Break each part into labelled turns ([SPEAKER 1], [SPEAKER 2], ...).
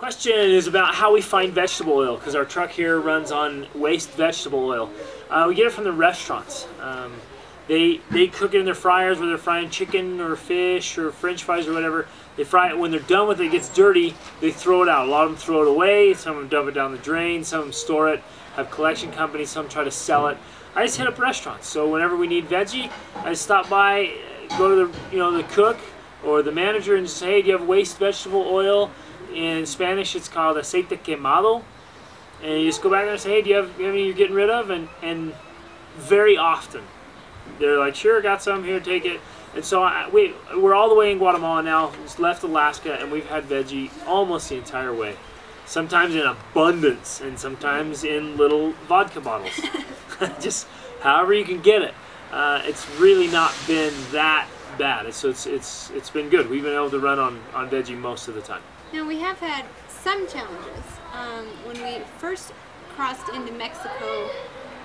[SPEAKER 1] Question is about how we find vegetable oil, because our truck here runs on waste vegetable oil. We get it from the restaurants. They cook it in their fryers where they're frying chicken or fish or french fries or whatever. They fry it. When they're done with it, it gets dirty, they throw it out. A lot of them throw it away, some of them dump it down the drain, some of them store it, have collection companies, some try to sell it. I just hit up restaurants. So whenever we need veggie, I just stop by, go to the cook or the manager and just say, hey, do you have waste vegetable oil? In Spanish, it's called aceite quemado. And you just go back there and say, hey, do you have any you're getting rid of? And very often, they're like, sure, got some here, take it. And so we're all the way in Guatemala now, just left Alaska, and we've had veggie almost the entire way. Sometimes in abundance, and sometimes in little vodka bottles. Just however you can get it. It's really not been that bad. It's been good. We've been able to run on veggie most of the time.
[SPEAKER 2] Now we have had some challenges. When we first crossed into Mexico,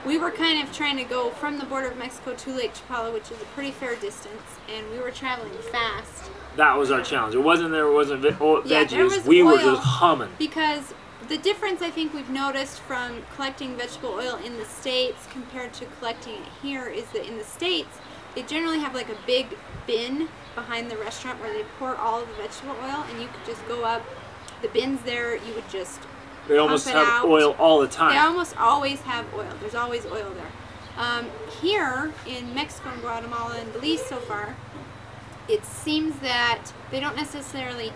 [SPEAKER 2] we were kind of trying to go from the border of Mexico to Lake Chapala, which is a pretty fair distance, and we were traveling fast.
[SPEAKER 1] That was our challenge. It wasn't veggies.
[SPEAKER 2] Yeah, there was
[SPEAKER 1] we
[SPEAKER 2] oil,
[SPEAKER 1] were just humming.
[SPEAKER 2] Because the difference I think we've noticed from collecting vegetable oil in the States compared to collecting it here is that in the States, they generally have like a big bin behind the restaurant where they pour all of the vegetable oil, and you could just go up, the bin's there, you would just
[SPEAKER 1] They almost have oil all the time.
[SPEAKER 2] They almost always have oil. There's always oil there. Here in Mexico and Guatemala and Belize so far, it seems that they don't necessarily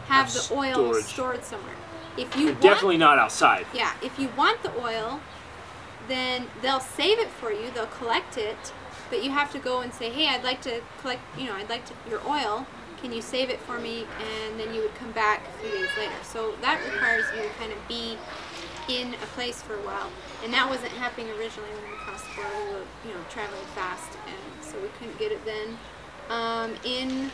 [SPEAKER 2] have the oil stored somewhere. If you
[SPEAKER 1] definitely not outside.
[SPEAKER 2] Yeah, if you want the oil, then they'll save it for you. They'll collect it, but you have to go and say, hey, I'd like to collect, I'd like your oil. Can you save it for me? And then you would come back a few days later. So that requires you to kind of be in a place for a while. And that wasn't happening originally when we crossed the border. We were, traveling fast, and so we couldn't get it then. In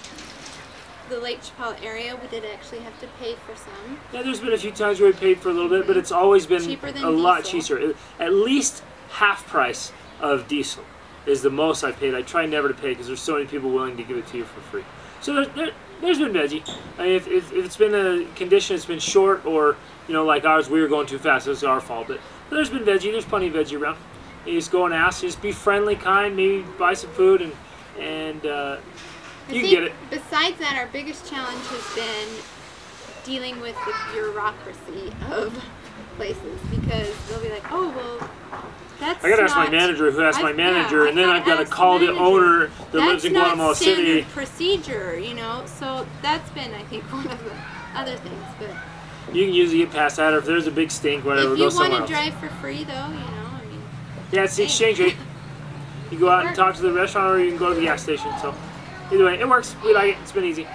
[SPEAKER 2] the Lake Chapala area, we did actually have to pay for some.
[SPEAKER 1] Yeah, there's been a few times where we paid for a little bit, but it's always been a lot cheaper. At least half price of diesel is the most I paid. I try never to pay because there's so many people willing to give it to you for free. So there's been veggie. I mean, if it's been a condition, it's been short, or like ours, we were going too fast. It was our fault. But there's been veggie. There's plenty of veggie around. You just go and ask. Just be friendly, kind. Maybe buy some food, and you can get it.
[SPEAKER 2] Besides that, our biggest challenge has been dealing with the bureaucracy of places, because they'll be like, oh well. I
[SPEAKER 1] gotta ask my manager, who asked my manager, and then I've got to call the owner that lives in Guatemala City.
[SPEAKER 2] Procedure, So that's been, I think, one of the other things. But
[SPEAKER 1] you can usually get past that, or if there's a big stink, whatever, go somewhere else.
[SPEAKER 2] If you want to drive for free, though, I mean.
[SPEAKER 1] Yeah, it's the exchange rate. You go out and talk to the restaurant, or you can go to the gas station. So either way, it works. We like it. It's been easy.